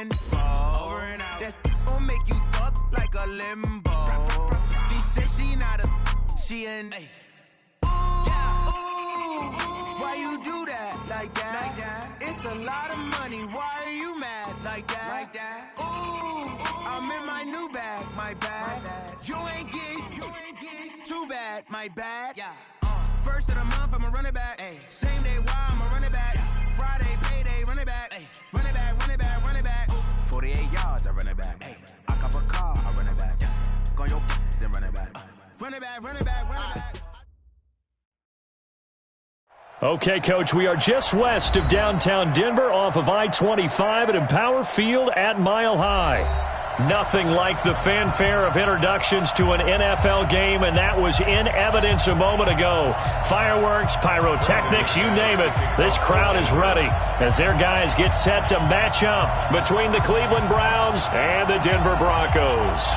info. Over and out. That gon' make you fuck like a limbo. She said she not a, she an. Why you do that like that? It's a lot of money. Why are you mad like that? Ooh, I'm in my new bag, my bad. You ain't get too bad, my bad. First of the month, I'ma run it back. Same day, why I'ma run it back. Friday, payday, run it back. Run it back, run it back, run it back. 48 yards, I run it back. I cop a car, I run it back. Go on your then run it back. Run it back, run it back, run it back. Okay, Coach, we are just west of downtown Denver off of I-25 at Empower Field at Mile High. Nothing like the fanfare of introductions to an NFL game, and that was in evidence a moment ago. Fireworks, pyrotechnics, you name it. This crowd is ready as their guys get set to match up between the Cleveland Browns and the Denver Broncos.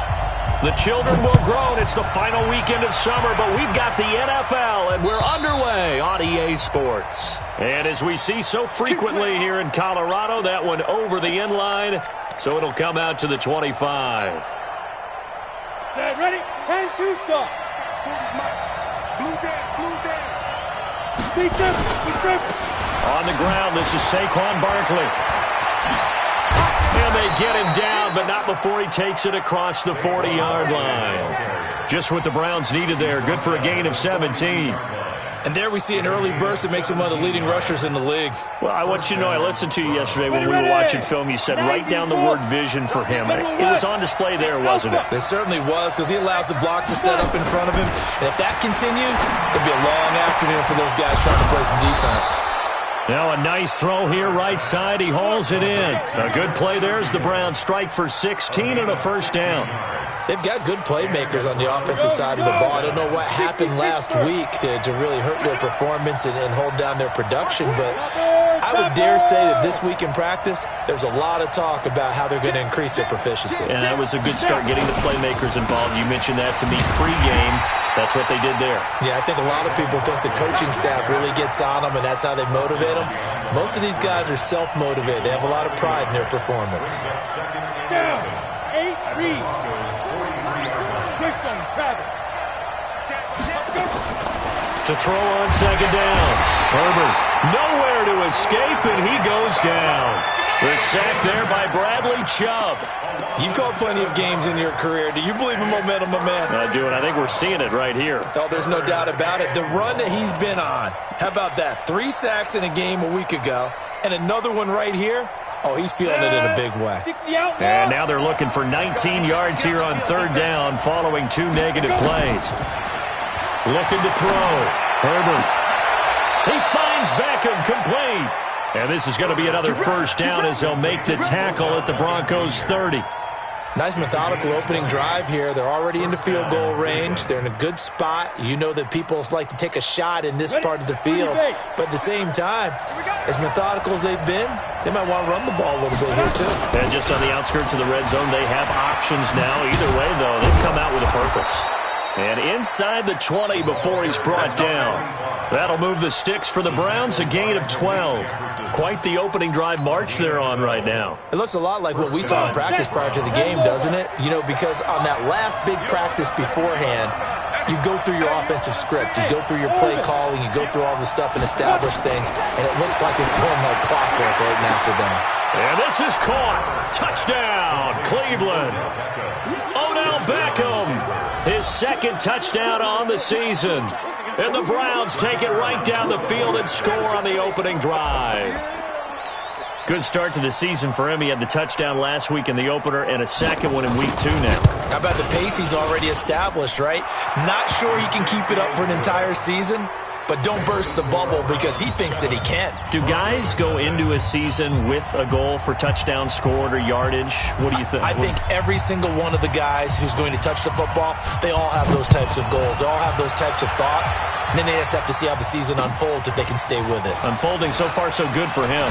The children will grow. It's the final weekend of summer, but we've got the NFL, and we're underway on EA Sports. And as we see so frequently here in Colorado, that one over the end line, so it'll come out to the 25. Set, ready? 10-2 start. Blue down. Speak them. On the ground, this is Saquon Barkley. And they get him down, but not before he takes it across the 40-yard line. Just what the Browns needed there. Good for a gain of 17. And there we see an early burst that makes him one of the leading rushers in the league. Well, I want you to know, I listened to you yesterday when we were watching film. You said write down the word vision for him. It was on display there, wasn't it? It certainly was, because he allows the blocks to set up in front of him. And if that continues, it'll be a long afternoon for those guys trying to play some defense. Now a nice throw here right side. He hauls it in. A good play there as the Browns strike for 16 and a first down. They've got good playmakers on the offensive side of the ball. I don't know what happened last week to really hurt their performance and hold down their production, but I would dare say that this week in practice, there's a lot of talk about how they're going to increase their proficiency. And that was a good start, getting the playmakers involved. You mentioned that to me pregame. That's what they did there. Yeah, I think a lot of people think the coaching staff really gets on them, and that's how they motivate them. Most of these guys are self-motivated. They have a lot of pride in their performance. Down. 8 read. To throw on second down. Herbert nowhere to escape, and he goes down. The sack there by Bradley Chubb. You've called plenty of games in your career. Do you believe in momentum, my man? I do, and I think we're seeing it right here. Oh, there's no doubt about it. The run that he's been on, how about that? 3 sacks in a game a week ago, and another one right here. Oh, he's feeling it in a big way. And now they're looking for 19 yards here on third down following 2 negative plays. Looking to throw. Herbert. He finds Beckham complete. And this is going to be another first down as they'll make the tackle at the Broncos 30. Nice methodical opening drive here. They're already into field goal range. They're in a good spot. You know that people like to take a shot in this part of the field. But at the same time, as methodical as they've been, they might want to run the ball a little bit here too. And just on the outskirts of the red zone, they have options now. Either way, though, they've come out with a purpose. And inside the 20 before he's brought down. That'll move the sticks for the Browns, a gain of 12. Quite the opening drive march they're on right now. It looks a lot like what we saw in practice prior to the game, doesn't it? You know, because on that last big practice beforehand, you go through your offensive script. You go through your play calling. You go through all the stuff and establish things. And it looks like it's going like clockwork right now for them. And this is caught. Touchdown, Cleveland. Odell Beckham, his second touchdown on the season. And the Browns take it right down the field and score on the opening drive. Good start to the season for him. He had the touchdown last week in the opener and a second one in week 2 now. How about the pace he's already established, right? Not sure he can keep it up for an entire season, but don't burst the bubble because he thinks that he can. Do guys go into a season with a goal for touchdown scored or yardage? What do you think? I think every single one of the guys who's going to touch the football, they all have those types of goals. They all have those types of thoughts. And then they just have to see how the season unfolds if they can stay with it. Unfolding so far so good for him.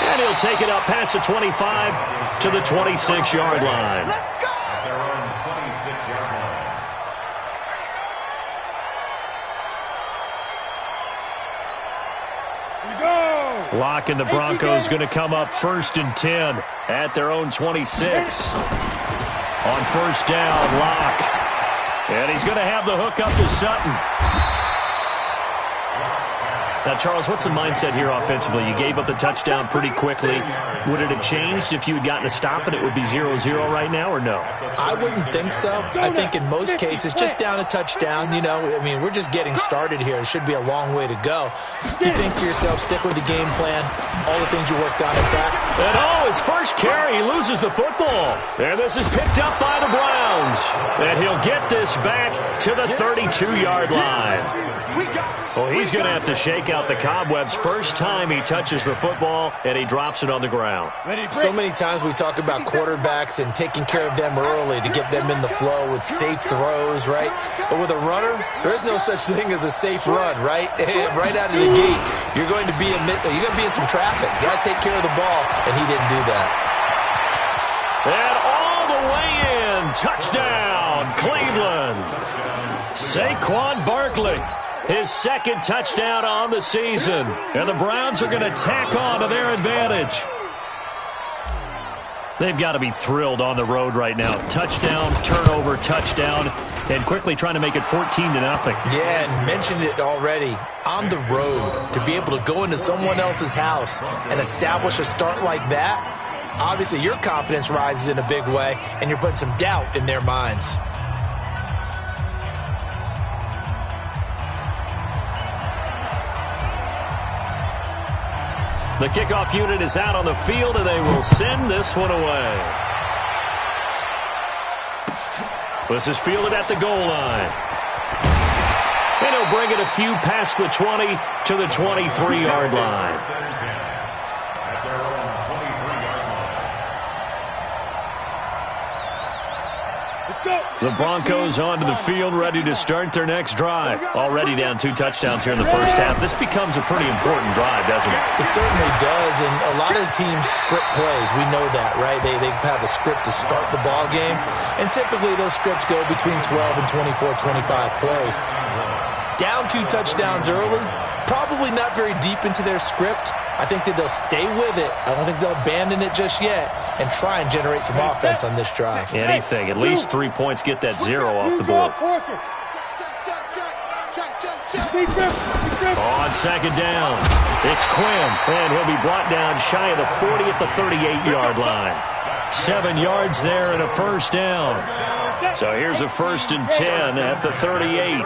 And he'll take it up past the 25 to the 26-yard line. Let's go! They're on 26-yard line. Here we go! Locke and the Broncos going to come up 1st and 10 at their own 26. On 1st down, Locke. And he's going to have the hook up to Sutton. Now, Charles, what's the mindset here offensively? You gave up the touchdown pretty quickly. Would it have changed if you had gotten a stop and it would be 0-0 right now, or no? I wouldn't think so. I think in most cases, just down a touchdown, you know, I mean, we're just getting started here. It should be a long way to go. You think to yourself, stick with the game plan, all the things you worked on in practice. And his first carry, he loses the football. And this is picked up by the Browns. And he'll get this back to the 32-yard line. Well, he's going to have to shake out the cobwebs first time he touches the football, and he drops it on the ground. So many times we talk about quarterbacks and taking care of them early to get them in the flow with safe throws, right? But with a runner, there is no such thing as a safe run, right? Right out of the gate, you're going to be in some traffic. You got to take care of the ball, and he didn't do that. And all the way in, touchdown, Cleveland. Saquon Barkley. His second touchdown on the season. And the Browns are going to tack on to their advantage. They've got to be thrilled on the road right now. Touchdown, turnover, touchdown, and quickly trying to make it 14-0. Yeah, and mentioned it already. On the road, to be able to go into someone else's house and establish a start like that, obviously your confidence rises in a big way, and you're putting some doubt in their minds. The kickoff unit is out on the field, and they will send this one away. This is fielded at the goal line. And he'll bring it a few past the 20 to the 23-yard line. The Broncos onto the field, ready to start their next drive. Already down 2 touchdowns here in the first half. This becomes a pretty important drive, doesn't it? It certainly does, and a lot of teams script plays. We know that, right? They have a script to start the ball game, and typically those scripts go between 12 and 24, 25 plays. Down 2 touchdowns early, probably not very deep into their script. I think that they'll stay with it. I don't think they'll abandon it just yet and try and generate some offense on this drive. Anything. At least 3 points, get that 0 off the board. On second down, it's Quinn, and he'll be brought down shy of the 40 at the 38-yard line. 7 yards there and a first down. So here's a 1st and 10 at the 38.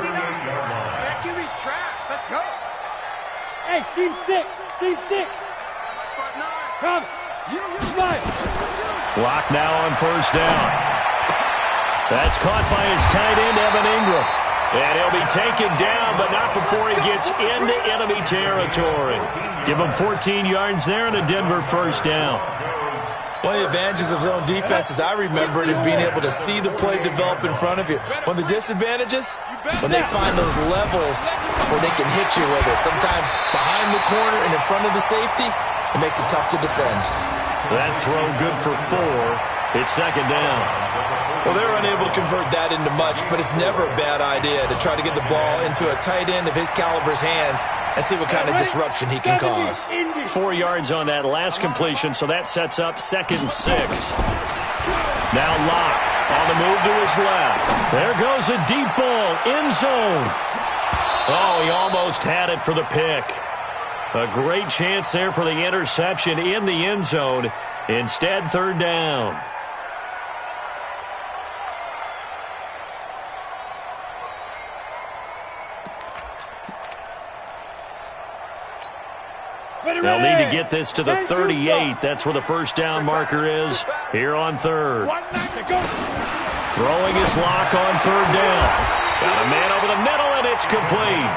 Let's go. Hey, team 6. Team 6. Come. Block now on first down. That's caught by his tight end, Evan Ingram. And he'll be taken down, but not before he gets into enemy territory. Give him 14 yards there and a Denver first down. One of the advantages of zone defense, as I remember it, is being able to see the play develop in front of you. One of the disadvantages, when they find those levels where they can hit you with it. Sometimes behind the corner and in front of the safety, it makes it tough to defend. That throw good for 4. It's second down. Well, they're unable to convert that into much, but it's never a bad idea to try to get the ball into a tight end of his caliber's hands and see what kind of disruption he can cause. 4 yards on that last completion, so that sets up 2nd and 6. Now Locke on the move to his left. There goes a deep ball, end zone. Oh, he almost had it for the pick. A great chance there for the interception in the end zone. Instead, 3rd down. They'll need to get this to the 38. That's where the first down marker is here on 3rd. Throwing his Locke on 3rd down. Got a man over the middle, and it's complete.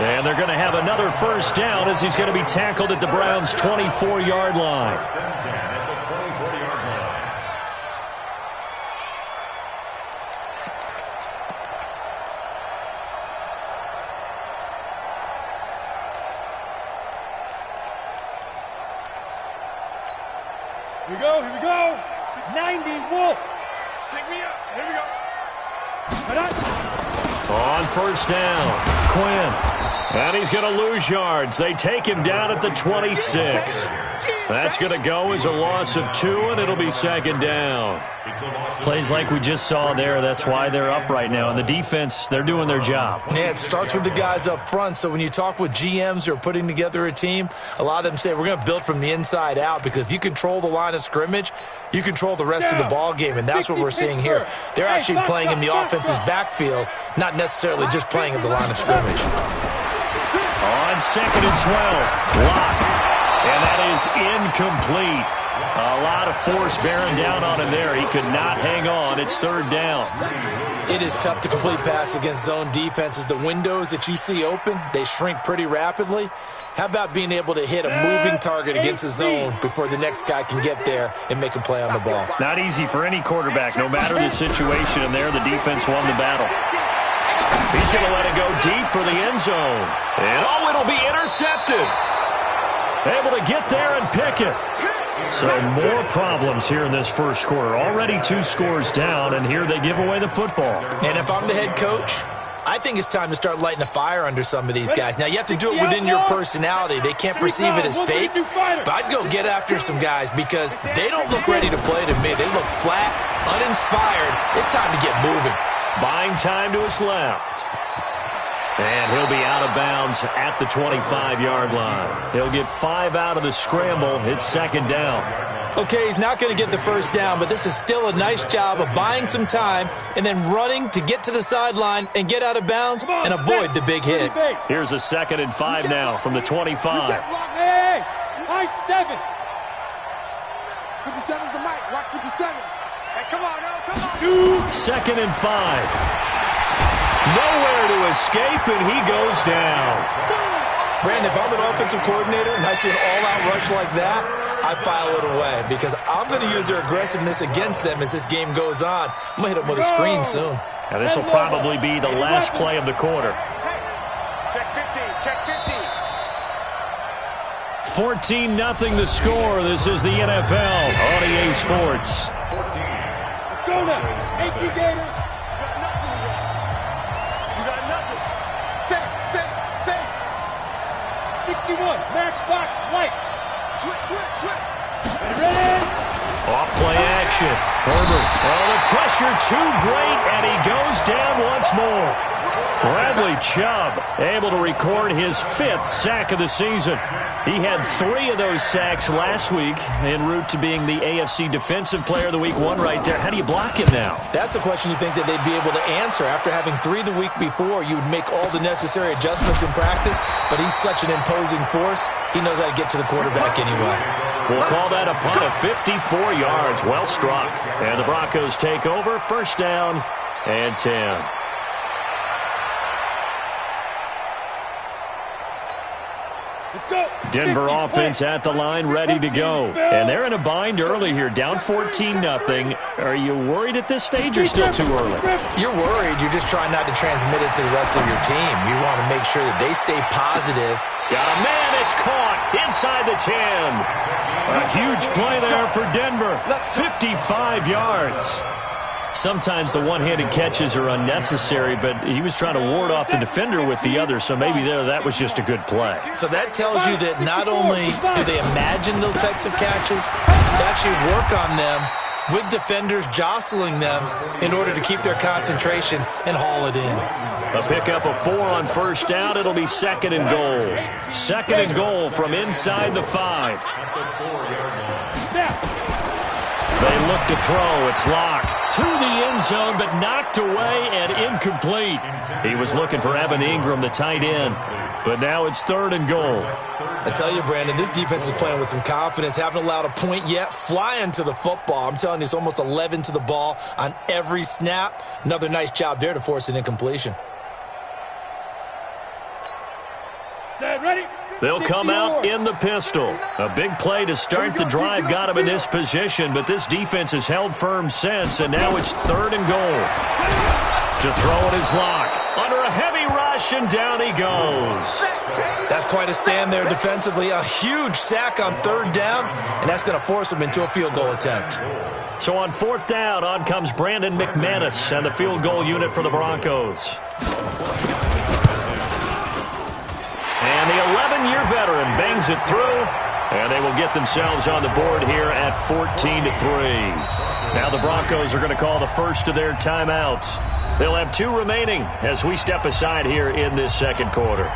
And they're going to have another first down as he's going to be tackled at the Browns' 24-yard line. Here we go. 90, Wolf. Pick me up. Here we go. On first down, Quinn. And he's going to lose yards. They take him down at the 26. That's going to go as a loss of 2, and it'll be second down. Plays like we just saw there. That's why they're up right now. And the defense, they're doing their job. Yeah, it starts with the guys up front. So when you talk with GMs who are putting together a team, a lot of them say we're going to build from the inside out, because if you control the line of scrimmage, you control the rest of the ball game, and that's what we're seeing here. They're actually playing in the offense's backfield, not necessarily just playing at the line of scrimmage. On 2nd and 12, Locke. And that is incomplete. A lot of force bearing down on him there. He could not hang on. It's 3rd down. It is tough to complete passes against zone defenses. The windows that you see open, they shrink pretty rapidly. How about being able to hit a moving target against a zone before the next guy can get there and make a play on the ball? Not easy for any quarterback, no matter the situation. And there, the defense won the battle. He's going to let it go deep for the end zone. And, oh, it'll be intercepted. Able to get there and pick it. So more problems here in this first quarter. Already 2 scores down, and here they give away the football. And if I'm the head coach, I think it's time to start lighting a fire under some of these guys. Now, you have to do it within your personality. They can't perceive it as fake. But I'd go get after some guys, because they don't look ready to play to me. They look flat, uninspired. It's time to get moving. Buying time to his left. And he'll be out of bounds at the 25-yard line. He'll get 5 out of the scramble. It's 2nd down. Okay, he's not going to get the first down, but this is still a nice job of buying some time and then running to get to the sideline and get out of bounds and avoid the big hit. Here's a 2nd and 5 now from the 25. Hey, nice 7. 57's the mic. Watch 57. Hey, come on, now, come on. 2nd and 5. Nowhere to escape, and he goes down. Brandon, if I'm an offensive coordinator and I see an all-out rush like that, I file it away, because I'm going to use their aggressiveness against them as this game goes on. I'm going to hit them with a screen soon. And this will probably be the last play of the quarter. Check 15, check 15. 14-0 the score. This is the NFL on EA Sports. Go now. Thank you, Gator. 61, matchbox flight. Switch. Ready? Off play action. Herbert. Oh, the pressure too great, and he goes down once more. Bradley Chubb able to record his 5th sack of the season. He had 3 of those sacks last week en route to being the AFC Defensive Player of the Week 1 right there. How do you block him now? That's the question you think that they'd be able to answer. After having 3 the week before, you would make all the necessary adjustments in practice, but he's such an imposing force, he knows how to get to the quarterback anyway. We'll call that a punt of 54 yards. Well struck. And the Broncos take over. 1st down and 10. Denver offense at the line, ready to go. And they're in a bind early here, down 14-0. Are you worried at this stage or still too early? You're worried. You're just trying not to transmit it to the rest of your team. You want to make sure that they stay positive. Got a man, it's caught inside the 10. A huge play there for Denver, 55 yards. Sometimes the one-handed catches are unnecessary, but he was trying to ward off the defender with the other, so maybe that was just a good play. So that tells you that not only do they imagine those types of catches, they actually work on them with defenders jostling them in order to keep their concentration and haul it in. A pickup of 4 on 1st down. It'll be 2nd and goal. 2nd and goal from inside the 5. They look to throw. It's Locke to the end zone, but knocked away and incomplete. He was looking for Evan Ingram, the tight end, but now it's 3rd and goal. I tell you, Brandon, this defense is playing with some confidence. Haven't allowed a point yet. Flying to the football. I'm telling you, it's almost 11 to the ball on every snap. Another nice job there to force an incompletion. Set, ready? They'll come out in the pistol. A big play to start the drive got him in this position, but this defense has held firm since, and now it's 3rd and goal. To throw it is Locke. Under a heavy rush, and down he goes. That's quite a stand there defensively. A huge sack on 3rd down, and that's going to force him into a field goal attempt. So on 4th down, on comes Brandon McManus and the field goal unit for the Broncos. And the 11-year veteran bangs it through, and they will get themselves on the board here at 14-3. Now the Broncos are going to call the first of their timeouts. They'll have 2 remaining as we step aside here in this second quarter.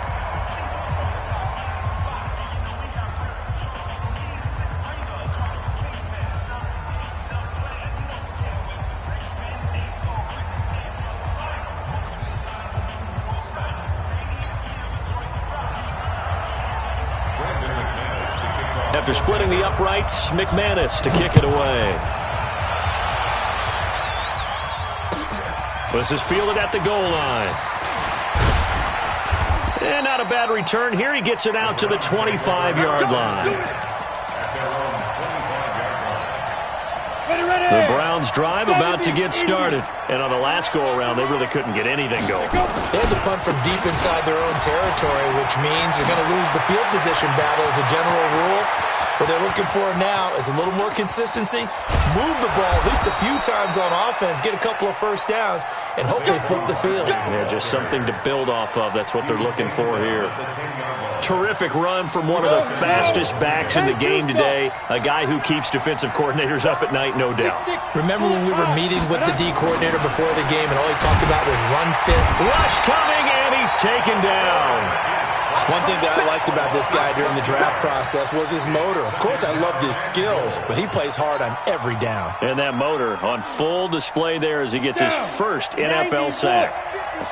After splitting the uprights, McManus to kick it away. This is fielded at the goal line. And not a bad return here. He gets it out to the 25-yard line. The Browns drive about to get started. And on the last go-around, they really couldn't get anything going. They had to punt from deep inside their own territory, which means they're going to lose the field position battle as a general rule. What they're looking for now is a little more consistency, move the ball at least a few times on offense, get a couple of first downs, and hopefully flip the field. Yeah, just something to build off of. That's what they're looking for here. Terrific run from one of the fastest backs in the game today, a guy who keeps defensive coordinators up at night, no doubt. Remember when we were meeting with the D coordinator before the game and all he talked about was run fit? Rush coming, and he's taken down. One thing that I liked about this guy during the draft process was his motor. Of course, I loved his skills, but he plays hard on every down. And that motor on full display there as he gets his first NFL sack.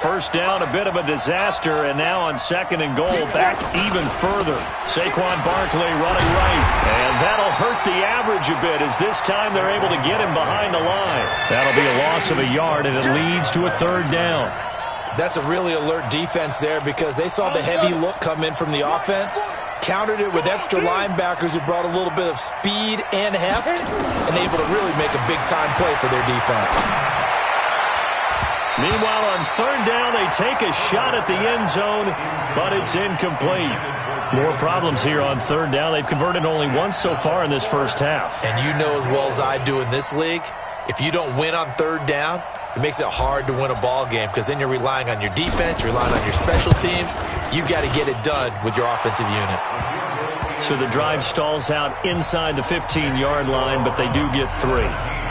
First down, a bit of a disaster, and now on 2nd and goal, back even further. Saquon Barkley running right, and that'll hurt the average a bit as this time they're able to get him behind the line. That'll be a loss of a yard, and it leads to a 3rd down. That's a really alert defense there because they saw the heavy look come in from the offense, countered it with extra linebackers who brought a little bit of speed and heft, and able to really make a big-time play for their defense. Meanwhile, on 3rd down, they take a shot at the end zone, but it's incomplete. More problems here on 3rd down. They've converted only once so far in this first half. And you know as well as I do in this league, if you don't win on 3rd down, it makes it hard to win a ball game because then you're relying on your defense, you're relying on your special teams. You've got to get it done with your offensive unit. So the drive stalls out inside the 15-yard line, but they do get 3.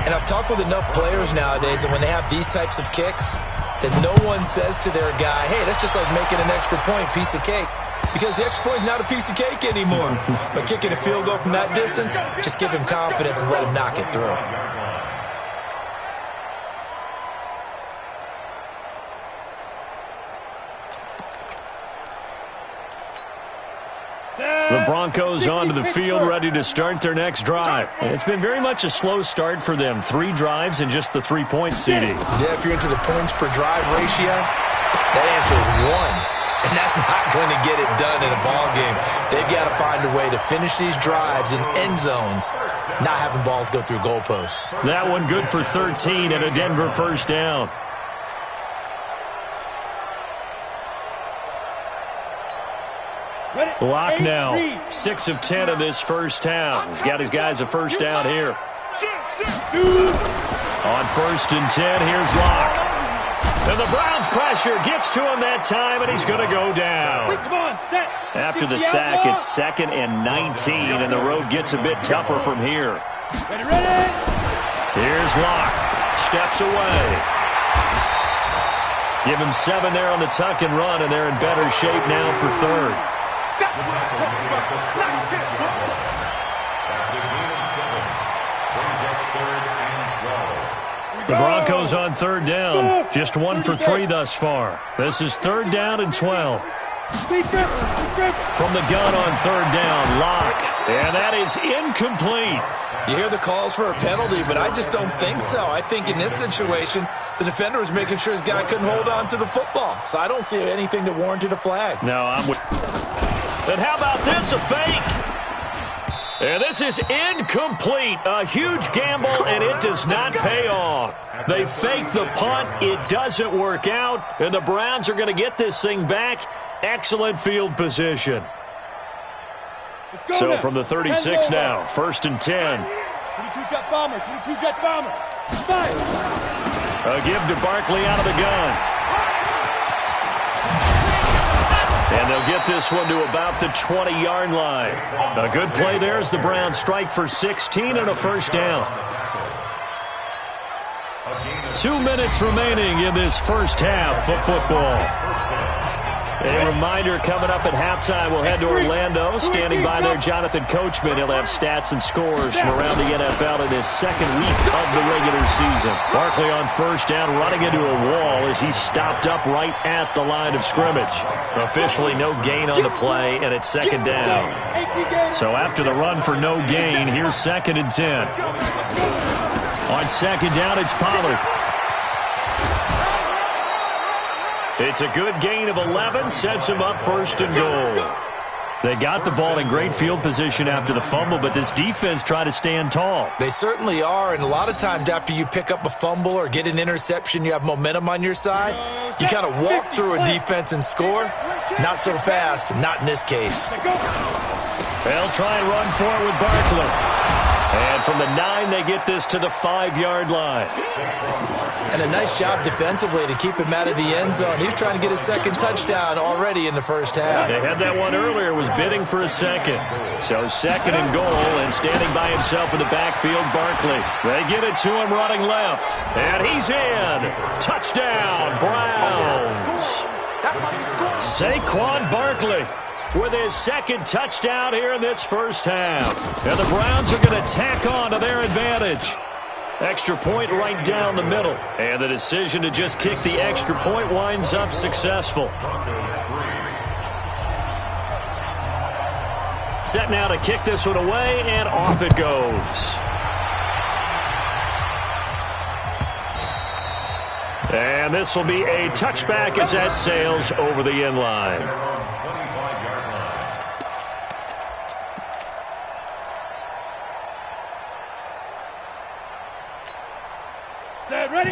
And I've talked with enough players nowadays that when they have these types of kicks, that no one says to their guy, hey, that's just like making an extra point, piece of cake. Because the extra point is not a piece of cake anymore. But kicking a field goal from that distance, just give him confidence and let him knock it through. The Broncos onto the field, ready to start their next drive. And it's been very much a slow start for them. 3 drives and just the 3-point CD. Yeah, if you're into the points per drive ratio, that answer is 1. And that's not going to get it done in a ball game. They've got to find a way to finish these drives in end zones, not having balls go through goalposts. That one good for 13 and a Denver first down. Lock now, 6 of 10 in this first half. He's got his guys a first down here. On 1st and 10, here's Locke. And the Browns pressure gets to him that time, and he's going to go down. After the sack, it's 2nd and 19, and the road gets a bit tougher from here. Here's Locke. Steps away. Give him 7 there on the tuck and run, and they're in better shape now for 3rd. The Broncos on 3rd down. Just 1 for 3 thus far. This is 3rd down and 12. From the gun on 3rd down, Locke. And that is incomplete. You hear the calls for a penalty, but I just don't think so. I think in this situation, the defender was making sure his guy couldn't hold on to the football. So I don't see anything that warranted a flag. No, I'm with... And how about this, a fake? And this is incomplete. A huge gamble, and it does not pay off. They fake the punt. It doesn't work out, and the Browns are going to get this thing back. Excellent field position. So from the 36 now, 1st and 10. 22-jet bomber, 22-jet bomber. Fire. A give to Barkley out of the gun. And they'll get this one to about the 20-yard line. A good play there as the Browns strike for 16 and a first down. 2 minutes remaining in this first half of football. A reminder, coming up at halftime, we'll head to Orlando. Standing by there, Jonathan Coachman. He'll have stats and scores from around the NFL in this second week of the regular season. Barkley on first down, running into a wall as he's stopped up right at the line of scrimmage. Officially no gain on the play, and it's second down. So after the run for no gain, here's 2nd and 10. On second down, it's Pollard. It's a good gain of 11, sets him up 1st and goal. They got the ball in great field position after the fumble, but this defense tried to stand tall. They certainly are, and a lot of times after you pick up a fumble or get an interception, you have momentum on your side. You kind of walk through a defense and score. Not so fast, not in this case. They'll try and run for it with Barkley. And from the 9, they get this to the 5-yard line. And a nice job defensively to keep him out of the end zone. He's trying to get his 2nd touchdown already in the first half. They had that one earlier, was bidding for a 2nd. So 2nd and goal, and standing by himself in the backfield, Barkley. They get it to him running left. And he's in. Touchdown, Browns. Saquon Barkley with his 2nd touchdown here in this first half. And the Browns are going to tack on to their advantage. Extra point right down the middle. And the decision to just kick the extra point winds up successful. Set now to kick this one away, and off it goes. And this will be a touchback as that sails over the end line.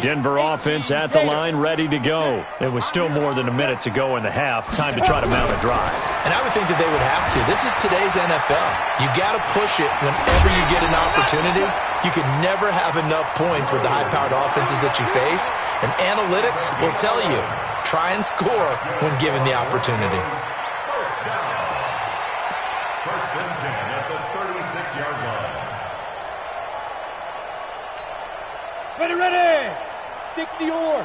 Denver offense at the line, ready to go. It was still more than a minute to go in the half. Time to try to mount a drive. And I would think that they would have to. This is today's NFL. You got to push it whenever you get an opportunity. You can never have enough points with the high-powered offenses that you face. And analytics will tell you, try and score when given the opportunity. First and 10 at the 36-yard line. Ready. 60 or.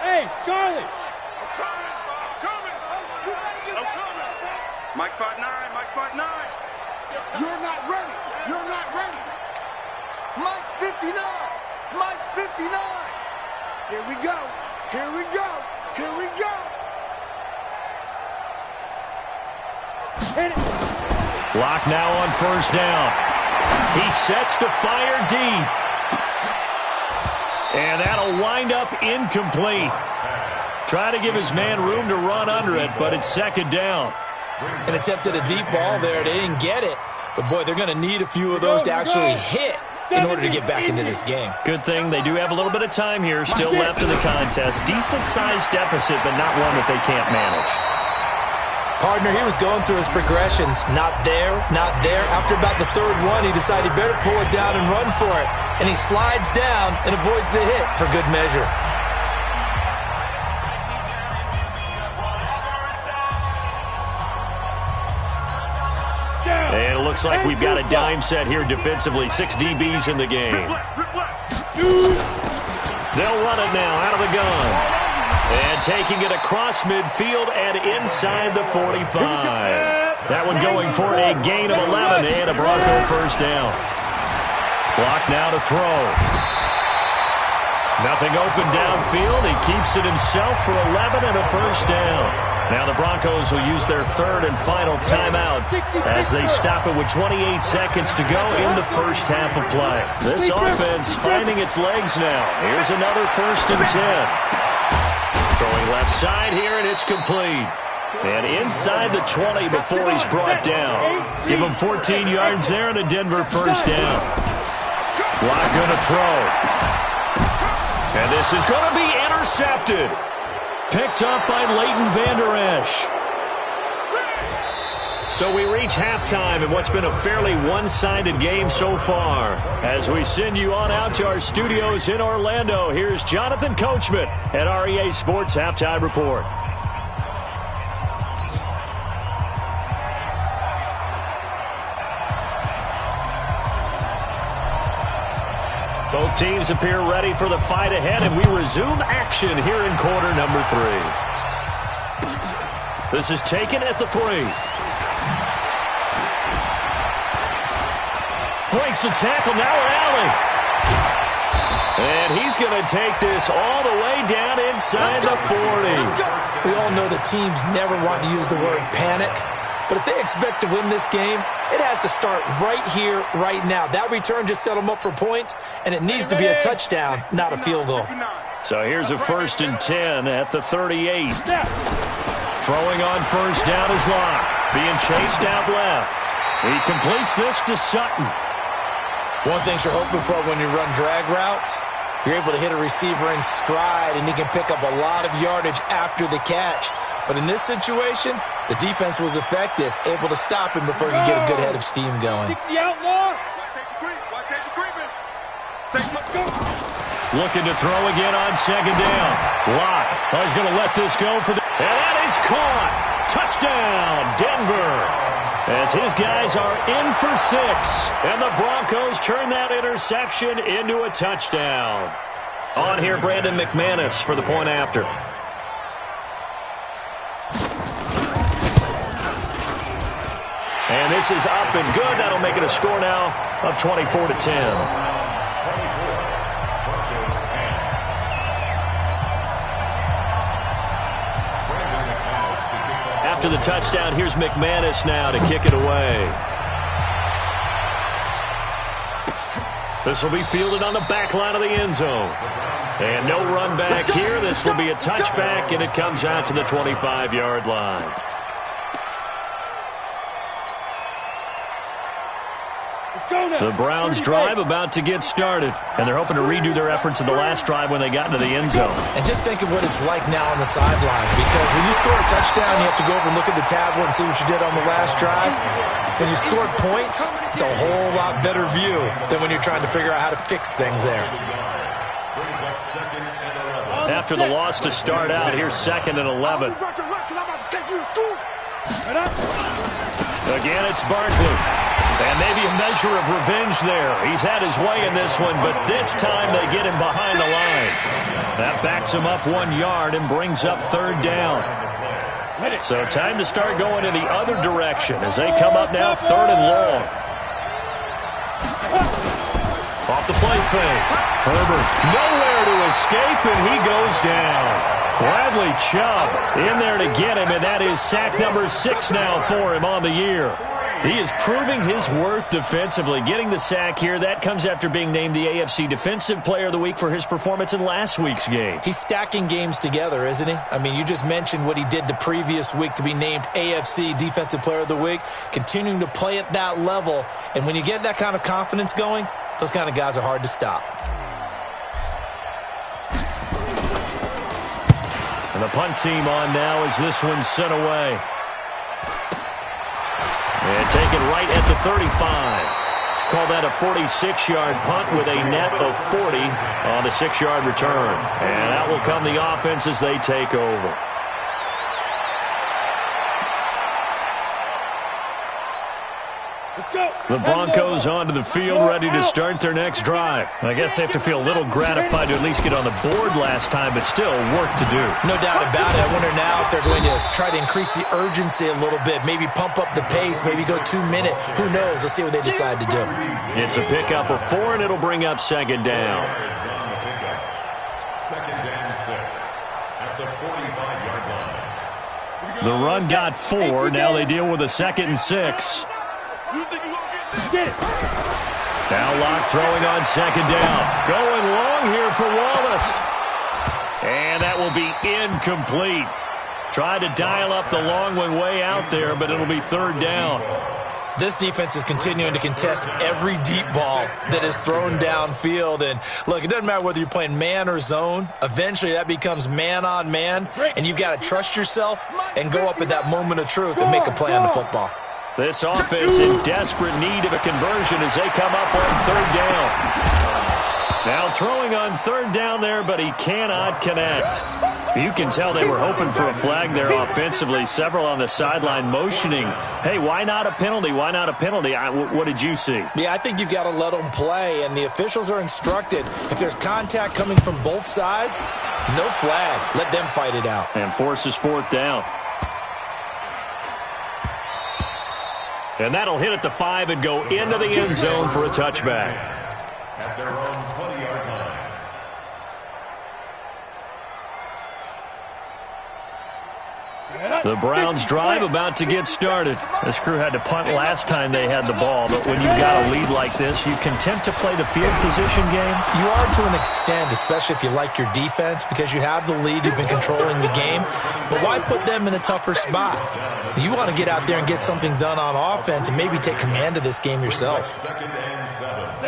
Hey, Charlie. I'm coming. Mike spot 9. You're not ready. Mike's 59. Here we go. Hit it. Block now on first down. He sets to fire deep. And that'll wind up incomplete. Try to give his man room to run under it, but it's second down. And attempted a deep ball there. They didn't get it. But, boy, they're going to need a few of those to actually hit in order to get back into this game. Good thing they do have a little bit of time here still left in the contest. Decent-sized deficit, but not one that they can't manage. Partner, he was going through his progressions. Not there. After about the 3rd one, he decided he better pull it down and run for it. And he slides down and avoids the hit for good measure. And it looks like we've got a dime set here defensively. 6 DBs in the game. They'll run it now out of the gun. And taking it across midfield and inside the 45. That one going for a gain of 11 and a Bronco first down. Block now to throw. Nothing open downfield. He keeps it himself for 11 and a first down. Now the Broncos will use their 3rd and final timeout as they stop it with 28 seconds to go in the first half of play. This offense finding its legs now. Here's another 1st and 10. Throwing left side here, and it's complete. And inside the 20 before he's brought down. Give him 14 yards there and a Denver first down. Block going to throw. And this is going to be intercepted. Picked up by Leighton Vander Esch. So we reach halftime in what's been a fairly one-sided game so far. As we send you on out to our studios in Orlando, here's Jonathan Coachman at REA Sports Halftime Report. Both teams appear ready for the fight ahead, and we resume action here in quarter number 3. This is taken at the 3. Breaks the tackle, now an alley. And he's going to take this all the way down inside the 40. We all know the teams never want to use the word panic, but if they expect to win this game, it has to start right here, right now. That return just set them up for points, and it needs to be a touchdown, not a field goal. So here's a 1st and 10 at the 38. Throwing on first down is Locke, being chased out left. He completes this to Sutton. One thing you're hoping for when you run drag routes, you're able to hit a receiver in stride, and he can pick up a lot of yardage after the catch. But in this situation, the defense was effective, able to stop him before he could get a good head of steam going. 60 outlaw. Looking to throw again on 2nd down. Locke is going to let this go for the... And that is caught. Touchdown, Denver. As his guys are in for 6. And the Broncos turn that interception into a touchdown. On here, Brandon McManus for the point after. And this is up and good. That'll make it a score now of 24-10. After the touchdown, here's McManus now to kick it away. This will be fielded on the back line of the end zone. And no run back here. This will be a touchback, and it comes out to the 25-yard line. The Browns drive about to get started, and they're hoping to redo their efforts in the last drive when they got into the end zone. And just think of what it's like now on the sideline, because when you score a touchdown, you have to go over and look at the tablet and see what you did on the last drive. When you scored points, it's a whole lot better view than when you're trying to figure out how to fix things there. After the loss to start out, here's 2nd and 11. Again, it's Barkley. And maybe a measure of revenge there. He's had his way in this one, but this time they get him behind the line. That backs him up 1 yard and brings up 3rd down. So time to start going in the other direction as they come up now 3rd and long. Off the play fake. Herbert nowhere to escape, and he goes down. Bradley Chubb in there to get him, and that is sack number 6 now for him on the year. He is proving his worth defensively, getting the sack here. That comes after being named the AFC Defensive Player of the Week for his performance in last week's game. He's stacking games together, isn't he? I mean, you just mentioned what he did the previous week to be named AFC Defensive Player of the Week, continuing to play at that level. And when you get that kind of confidence going, those kind of guys are hard to stop. And the punt team on now as this one's sent away. And taken right at the 35. Call that a 46-yard punt with a net of 40 on the 6-yard return. And that will come the offense as they take over. The Broncos onto the field, ready to start their next drive. I guess they have to feel a little gratified to at least get on the board last time, but still work to do. No doubt about it. I wonder now if they're going to try to increase the urgency a little bit, maybe pump up the pace, maybe go 2-minute. Who knows? Let's see what they decide to do. It's a pickup of 4, and it'll bring up 2nd down. 2nd and 6 at the 45-yard line. The run got 4. Now they deal with a 2nd and 6. Now Locke throwing on 2nd down. Going long here for Wallace. And that will be incomplete. Tried to dial up the long one way out there, but it'll be 3rd down. This defense is continuing to contest every deep ball that is thrown downfield. And look, it doesn't matter whether you're playing man or zone. Eventually that becomes man on man, and you've got to trust yourself and go up at that moment of truth and make a play on the football. This offense in desperate need of a conversion as they come up on 3rd down. Now throwing on 3rd down there, but he cannot connect. You can tell they were hoping for a flag there offensively. Several on the sideline motioning, hey, why not a penalty? Why not a penalty? What did you see? Yeah, I think you've got to let them play, and the officials are instructed. If there's contact coming from both sides, no flag. Let them fight it out. And forces fourth down. And that'll hit at the 5 and go into the end zone for a touchback. At their own 20-yard line. The Browns drive about to get started. This crew had to punt last time they had the ball, but when you've got a lead like this, you content to play the field position game? You are to an extent, especially if you like your defense, because you have the lead, you've been controlling the game. But why put them in a tougher spot? You want to get out there and get something done on offense and maybe take command of this game yourself.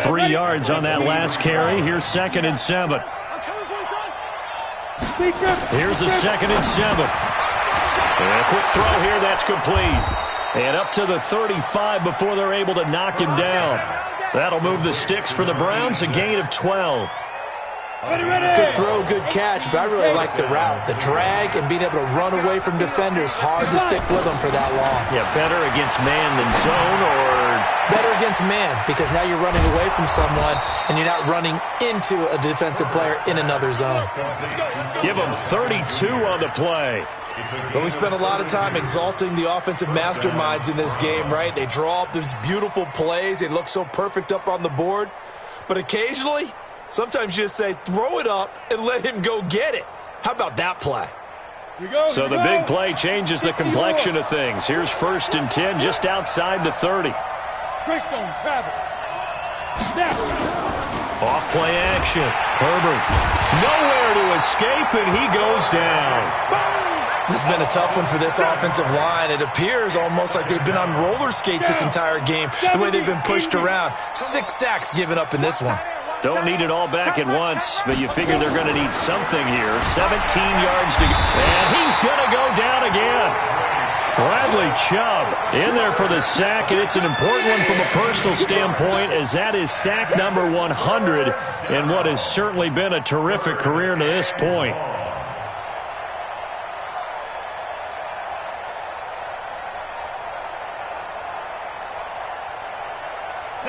3 yards on that last carry. Here's 2nd and 7. Here's a 2nd and 7. And a quick throw here, that's complete. And up to the 35 before they're able to knock him down. That'll move the sticks for the Browns, a gain of 12. Good throw, good catch, but I really like the route. The drag and being able to run away from defenders, hard to stick with them for that long. Yeah, better against man than zone, or better against man, because now you're running away from someone and you're not running into a defensive player in another zone. Give them 32 on the play. But we spent a lot of time exalting the offensive masterminds in this game, right? They draw up these beautiful plays. They look so perfect up on the board. But occasionally, sometimes you just say, throw it up and let him go get it. How about that play? So the big play changes the complexion of things. Here's 1st and 10 just outside the 30. Off play action. Herbert nowhere to escape, and he goes down. This has been a tough one for this offensive line. It appears almost like they've been on roller skates this entire game, the way they've been pushed around. 6 sacks given up in this one. Don't need it all back at once, but you figure they're going to need something here. 17 yards to go. And he's going to go down again. Bradley Chubb in there for the sack, and it's an important one from a personal standpoint, as that is sack number 100 in what has certainly been a terrific career to this point.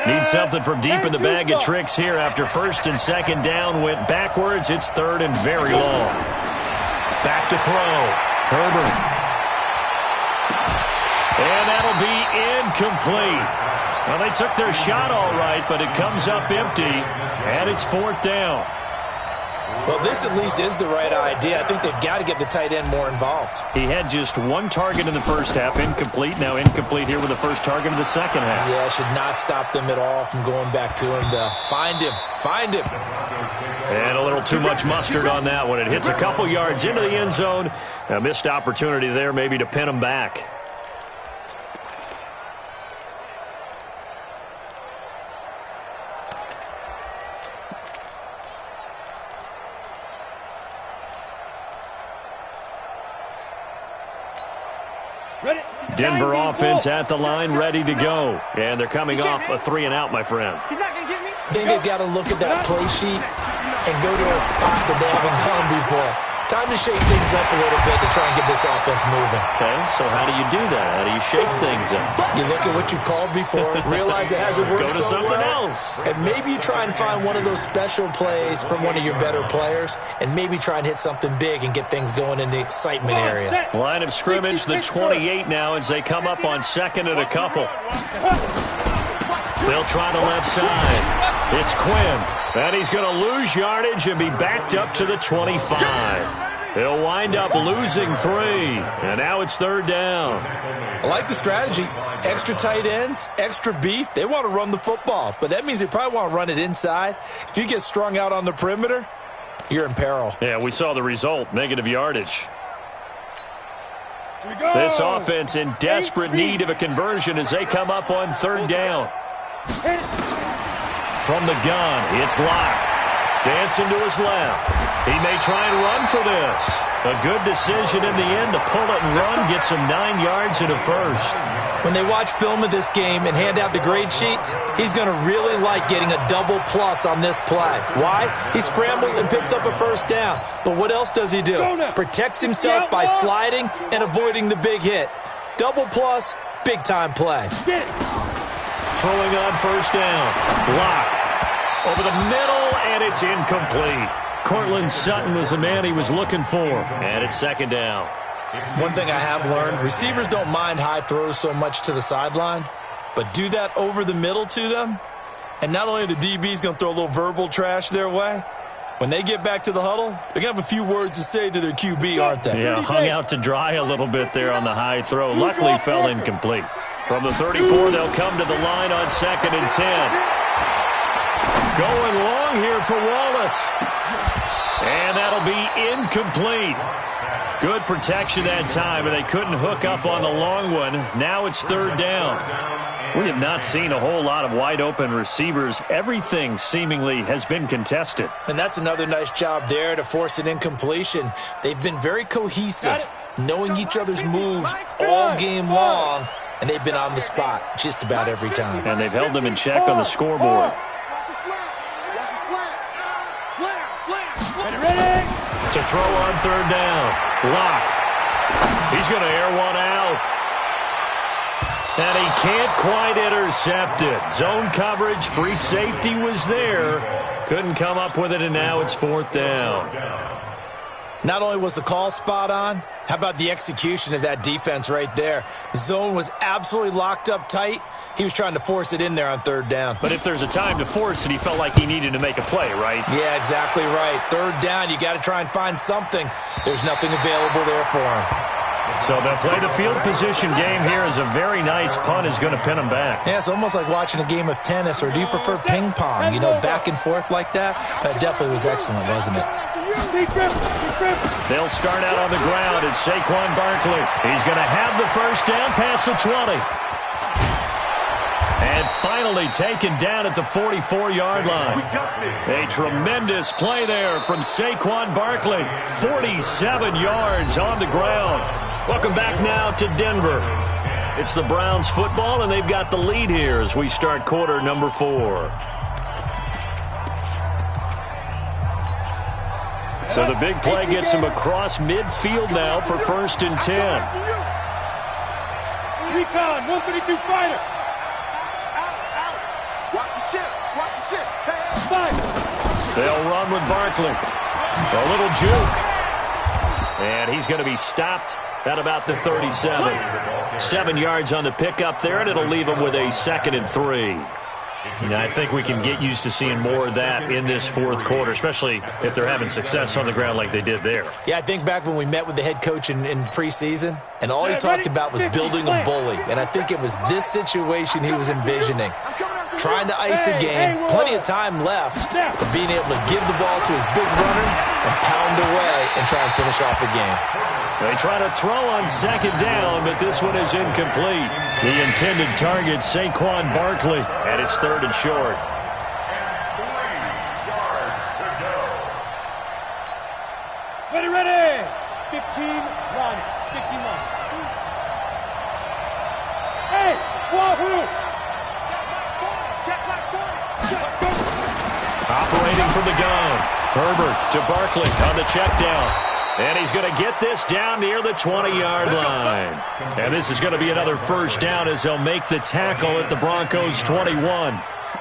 Need something from deep in the bag of tricks here after 1st and 2nd down went backwards. It's 3rd and very long. Back to throw. Herbert. And that'll be incomplete. Well, they took their shot all right, but it comes up empty, and it's 4th down. Well, this at least is the right idea. I think they've got to get the tight end more involved. He had just 1 target in the first half, incomplete. Now incomplete here with the first target of the second half. Yeah, should not stop them at all from going back to him to find him. Find him. And a little too much mustard on that one. It hits a couple yards into the end zone. A missed opportunity there maybe to pin him back. Denver offense at the line, ready to go. And they're coming off a 3 and out, my friend. He's not going to get me. I think they've got to look at that play sheet and go to a spot that they haven't gone before. Time to shake things up a little bit to try and get this offense moving. Okay, so how do you do that? How do you shake things up? You look at what you've called before, realize it hasn't worked so so something well, else. and maybe you try and find one of those special plays from one of your better players, and maybe try and hit something big and get things going in the excitement area. Line of scrimmage, the 28 now as they come up on 2nd and a couple. They'll try the left side. It's Quinn. And he's going to lose yardage and be backed up to the 25. He'll wind up losing 3. And now it's 3rd down. I like the strategy. Extra tight ends, extra beef. They want to run the football, but that means they probably want to run it inside. If you get strung out on the perimeter, you're in peril. Yeah, we saw the result, negative yardage. This offense in desperate need of a conversion as they come up on 3rd down. From the gun, it's Locke. Dancing to his left. He may try and run for this. A good decision in the end to pull it and run. Gets him 9 yards and a first. When they watch film of this game and hand out the grade sheets, he's going to really like getting a double plus on this play. Why? He scrambles and picks up a first down. But what else does he do? Protects himself by sliding and avoiding the big hit. Double plus, big-time play. Throwing on first down. Lock. Over the middle, and it's incomplete. Cortland Sutton was the man he was looking for. And it's second down. One thing I have learned, receivers don't mind high throws so much to the sideline, but do that over the middle to them, and not only are the DBs going to throw a little verbal trash their way, when they get back to the huddle, they're going to have a few words to say to their QB, aren't they? Yeah, hung out to dry a little bit there on the high throw. Luckily fell incomplete. From the 34, they'll come to the line on 2nd and 10. Going long here for Wallace. And that'll be incomplete. Good protection that time, and they couldn't hook up on the long one. Now it's third down. We have not seen a whole lot of wide-open receivers. Everything seemingly has been contested. And that's another nice job there to force an incompletion. They've been very cohesive, knowing each other's moves all game long, and they've been on the spot just about every time. And they've held them in check on the scoreboard. Ready? To throw on third down. Lock. He's going to air one out. And he can't quite intercept it. Zone coverage, free safety was there. Couldn't come up with it, and now it's fourth down. Not only was the call spot on, how about the execution of that defense right there? The zone was absolutely locked up tight. He was trying to force it in there on third down. But if there's a time to force it, he felt like he needed to make a play, right? Yeah, exactly right. Third down, you got to try and find something. There's nothing available there for him. So they'll play the field position game here as a very nice punt is going to pin them back. Yeah, it's almost like watching a game of tennis, or do you prefer ping pong? You know, back and forth like that? That definitely was excellent, wasn't it? They'll start out on the ground. It's Saquon Barkley. He's going to have the first down past the 20. And finally taken down at the 44-yard line. A tremendous play there from Saquon Barkley. 47 yards on the ground. Welcome back now to Denver. It's the Browns football, and they've got the lead here as we start quarter number 4. So the big play gets him across midfield now for 1st and 10. Recon, 132 fighter. Watch the shit. Watch the shit. Hey, Fight. They'll run with Barkley. A little juke. And he's going to be stopped at about the 37. 7 yards on the pickup there, and it'll leave him with a 2nd and 3. Now, I think we can get used to seeing more of that in this fourth quarter, especially if they're having success on the ground like they did there. Yeah, I think back when we met with the head coach in preseason, and all he talked about was building a bully. And I think it was this situation he was envisioning. Trying to ice a game, plenty of time left, but being able to give the ball to his big runner and pound away and try and finish off a game. They try to throw on 2nd down, but this one is incomplete. The intended target, Saquon Barkley, and it's 3rd and short. 3 yards to go. Ready. 15 line. 15 line. Hey, Wahoo! Check my corner. Operating from the gun. Herbert to Barkley on the check down. And he's going to get this down near the 20-yard line. And this is going to be another first down as they'll make the tackle at the Broncos' 21.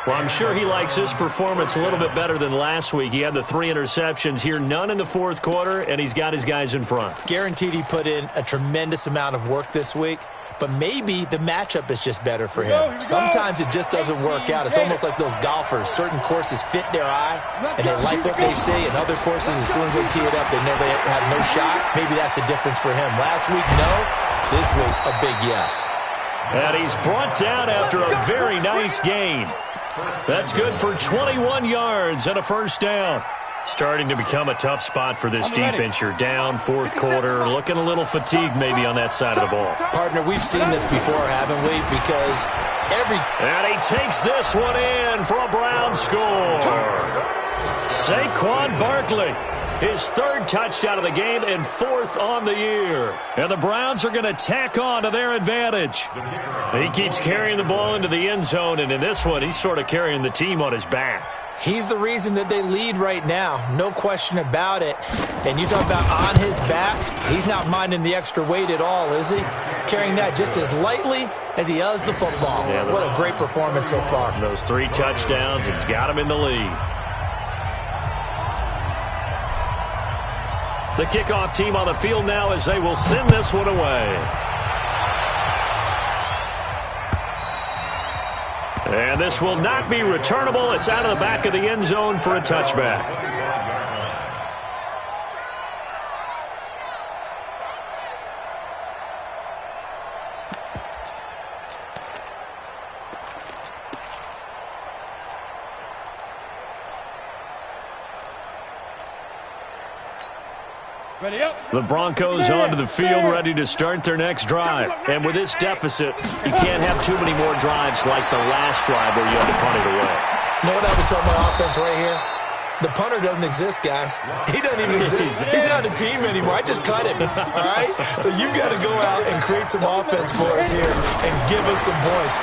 Well, I'm sure he likes his performance a little bit better than last week. He had the 3 interceptions here, none in the fourth quarter, and he's got his guys in front. Guaranteed he put in a tremendous amount of work this week, but maybe the matchup is just better for him. Sometimes it just doesn't work out. It's almost like those golfers. Certain courses fit their eye, and they like what they see, and other courses, as soon as they tee it up, they know they have no shot. Maybe that's the difference for him. Last week, no. This week, a big yes. And he's brought down after a very nice gain. That's good for 21 yards and a first down. Starting to become a tough spot for this defense. You're down, fourth quarter, looking a little fatigued maybe on that side of the ball. Partner, we've seen this before, haven't we? Because And he takes this one in for a Brown score. Saquon Barkley, his third touchdown of the game and fourth on the year. And the Browns are going to tack on to their advantage. He keeps carrying the ball into the end zone, and in this one, he's sort of carrying the team on his back. He's the reason that they lead right now, no question about it. And you talk about on his back, he's not minding the extra weight at all, is he? Carrying that just as lightly as he does the football. Yeah, what a great performance so far. Those 3 touchdowns, it's got him in the lead. The kickoff team on the field now as they will send this one away. And this will not be returnable. It's out of the back of the end zone for a touchback. The Broncos onto the field, ready to start their next drive. And with this deficit, you can't have too many more drives like the last drive where you had to punt it away. You know what I would tell my offense right here? The punter doesn't exist, guys. He doesn't even exist. He's not a team anymore. I just cut him, all right? So you've got to go out and create some offense for us here and give us some points.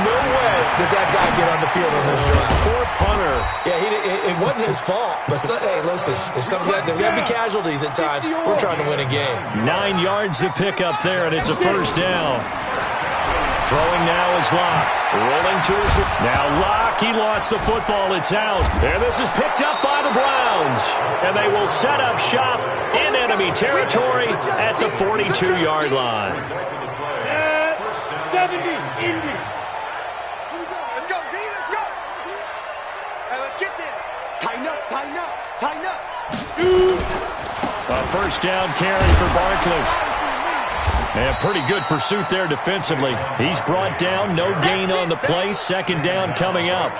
No way does that guy get on the field on this drive. Poor punter. Yeah, it wasn't his fault. But, hey, listen, there's got to be casualties at times. We're trying to win a game. 9 yards to pick up there, and it's a first down. Throwing now is Locke. Rolling to his... Now Locke, he lost the football. It's out. And this is picked up by the Browns. And they will set up shop in enemy territory at the 42-yard line. 70, Indy. Let's go, D, let's go. Hey, let's get there. Tighten up, tighten up, tighten up. A first down carry for Barkley. And pretty good pursuit there defensively. He's brought down, no gain on the play. Second down coming up.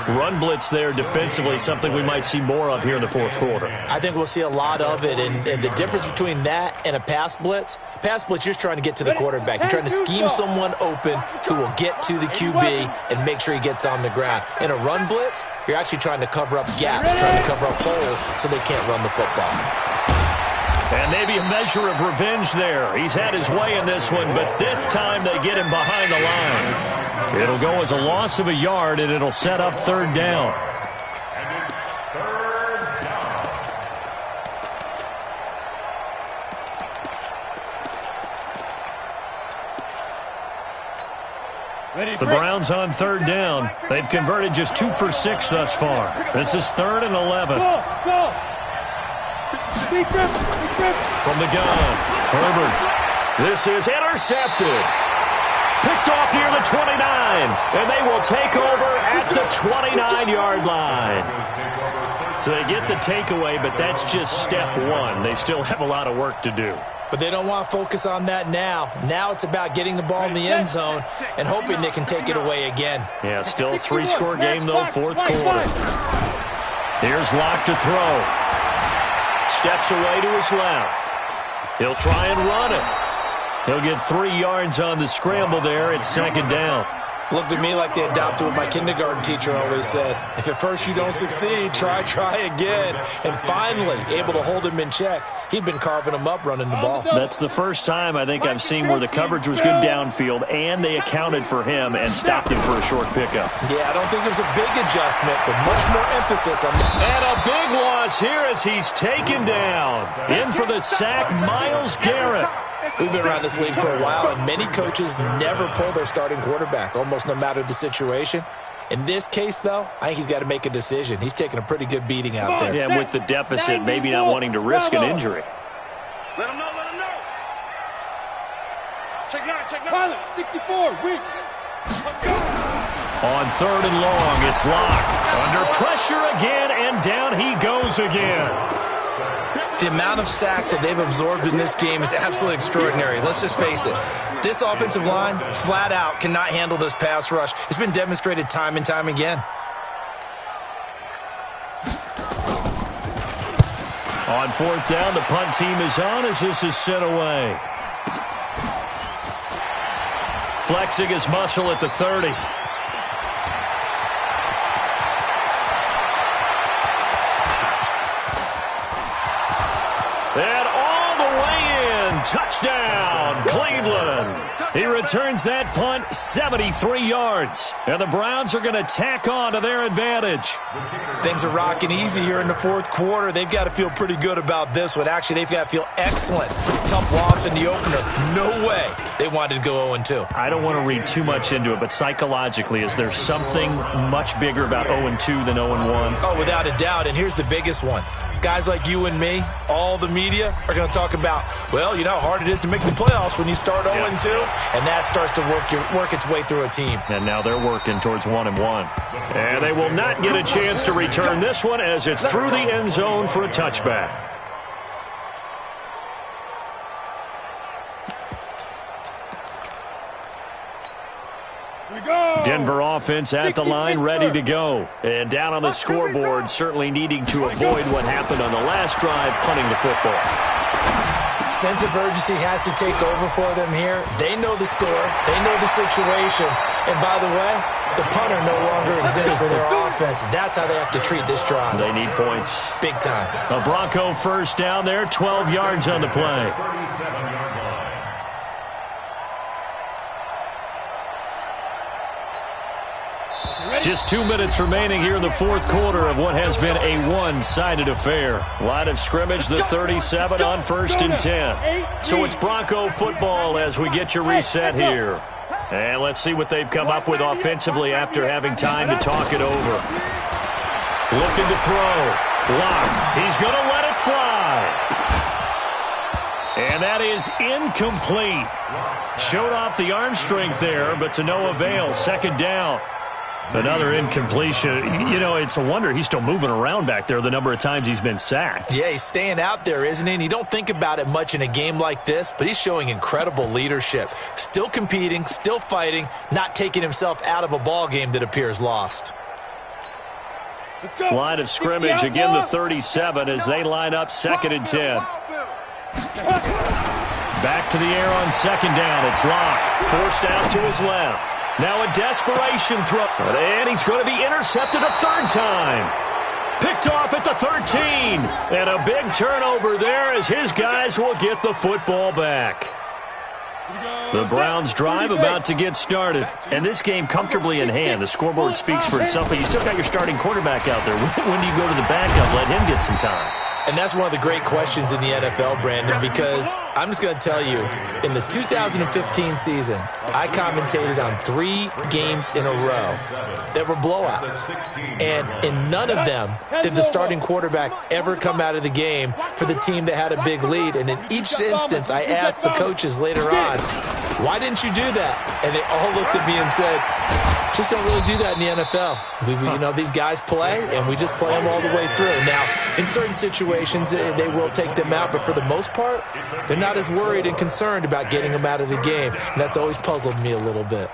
Run blitz there defensively, something we might see more of here in the fourth quarter. I think we'll see a lot of it, and the difference between that and a pass blitz, you're just trying to get to the quarterback. You're trying to scheme someone open who will get to the QB and make sure he gets on the ground. In a run blitz, you're actually trying to cover up gaps, trying to cover up holes so they can't run the football. And maybe a measure of revenge there. He's had his way in this one, but this time they get him behind the line. It'll go as a loss of a yard, and it'll set up third down. The Browns on third down. They've converted just 2 for 6 thus far. This is 3rd and 11. Go. From the gun, Herbert. This is intercepted. Picked off near the 29. And they will take over at the 29-yard line. So they get the takeaway, but that's just step one. They still have a lot of work to do. But they don't want to focus on that now. Now it's about getting the ball in the end zone and hoping they can take it away again. Yeah, still a 3-score game, though, fourth quarter. Here's Locke to throw. Steps away to his left. He'll try and run it. He'll get 3 yards on the scramble there. It's second down. Looked at me like they adopted what my kindergarten teacher always said. If at first you don't succeed, try again. And finally, able to hold him in check. He'd been carving him up running the ball. That's the first time I think I've seen where the coverage was good downfield, and they accounted for him and stopped him for a short pickup. Yeah, I don't think it was a big adjustment, but much more emphasis on that. And a big loss here as he's taken down. In for the sack, Myles Garrett. We've been around this league for a while, and many coaches never pull their starting quarterback, almost no matter the situation. In this case, though, I think he's got to make a decision. He's taking a pretty good beating out there. Yeah, with the deficit, maybe not wanting to risk an injury. Let him know, let him know. Check 9. Pilot, 64, weak. On 3rd and long, it's Locke. Under pressure again, and down he goes again. The amount of sacks that they've absorbed in this game is absolutely extraordinary. Let's just face it. This offensive line, flat out, cannot handle this pass rush. It's been demonstrated time and time again. On 4th down, the punt team is on as this is sent away. Flexing his muscle at the 30. touchdown, Cleveland. He returns that punt 73 yards. And the Browns are going to tack on to their advantage. Things are rocking easy here in the fourth quarter. They've got to feel pretty good about this one. Actually, they've got to feel excellent. Tough loss in the opener. No way they wanted to go 0-2. I don't want to read too much into it, but psychologically, is there something much bigger about 0-2 than 0-1? Oh, without a doubt. And here's the biggest one. Guys like you and me, all the media, are going to talk about, well, you know how hard it is to make the playoffs when you start 0-2, and that starts to work its way through a team. And now they're working towards 1-1. And they will not get a chance to return this one as it's through the end zone for a touchback. Denver offense at the line, ready to go. And down on the scoreboard, certainly needing to avoid what happened on the last drive, punting the football. Sense of urgency has to take over for them here. They know the score. They know the situation. And by the way, the punter no longer exists for their offense. That's how they have to treat this drive. They need points. Big time. A Bronco first down there, 12 yards on the play. Just 2 minutes remaining here in the fourth quarter of what has been a one-sided affair. Line of scrimmage, the 37 on 1st and 10. So it's Bronco football as we get your reset here. And let's see what they've come up with offensively after having time to talk it over. Looking to throw. Lock. He's going to let it fly. And that is incomplete. Showed off the arm strength there, but to no avail. Second down. Another incompletion. You know, it's a wonder he's still moving around back there the number of times he's been sacked. Yeah, he's staying out there, isn't he? And you don't think about it much in a game like this, but he's showing incredible leadership. Still competing, still fighting, not taking himself out of a ball game that appears lost. Line of scrimmage, again the 37 as they line up 2nd and 10. Back to the air on 2nd down. It's Locke. Forced out to his left. Now a desperation throw. And he's going to be intercepted a 3rd time. Picked off at the 13. And a big turnover there as his guys will get the football back. The Browns drive about to get started. And this game comfortably in hand. The scoreboard speaks for itself, but you still got your starting quarterback out there. When do you go to the backup? Let him get some time. And that's one of the great questions in the NFL, Brandon, because I'm just going to tell you, in the 2015 season, I commentated on 3 games in a row that were blowouts. And in none of them did the starting quarterback ever come out of the game for the team that had a big lead. And in each instance, I asked the coaches later on, why didn't you do that? And they all looked at me and said, just don't really do that in the NFL. You know, these guys play, and we just play them all the way through. Now, in certain situations, they will take them out, but for the most part, they're not as worried and concerned about getting them out of the game, and that's always puzzled me a little bit.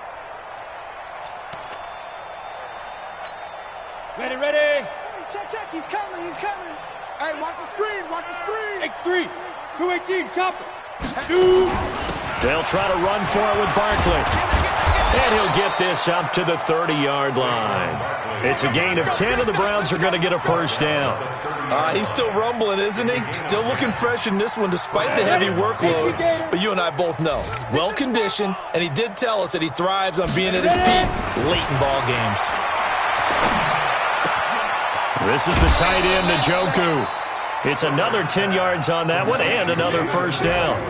Ready, ready. Check, he's coming. Hey, watch the screen. X3, 218, chopper. 2. They'll try to run for it with Barkley. And he'll get this up to the 30-yard line. It's a gain of 10, and the Browns are going to get a first down. He's still rumbling, isn't he? Still looking fresh in this one despite the heavy workload. But you and I both know, well-conditioned, and he did tell us that he thrives on being at his peak late in ball games. This is the tight end, Njoku. It's another 10 yards on that one and another first down.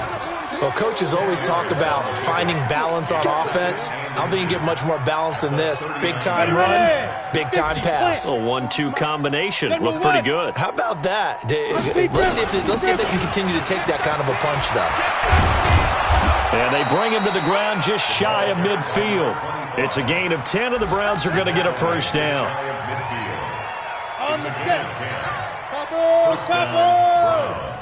Well, coaches always talk about finding balance on offense. I don't think you get much more balance than this. Big-time run, big-time pass. A 1-2 combination. Looked pretty good. How about that? Let's see if they can continue to take that kind of a punch, though. And they bring him to the ground just shy of midfield. It's a gain of 10, and the Browns are going to get a first down. On the set. Chopper.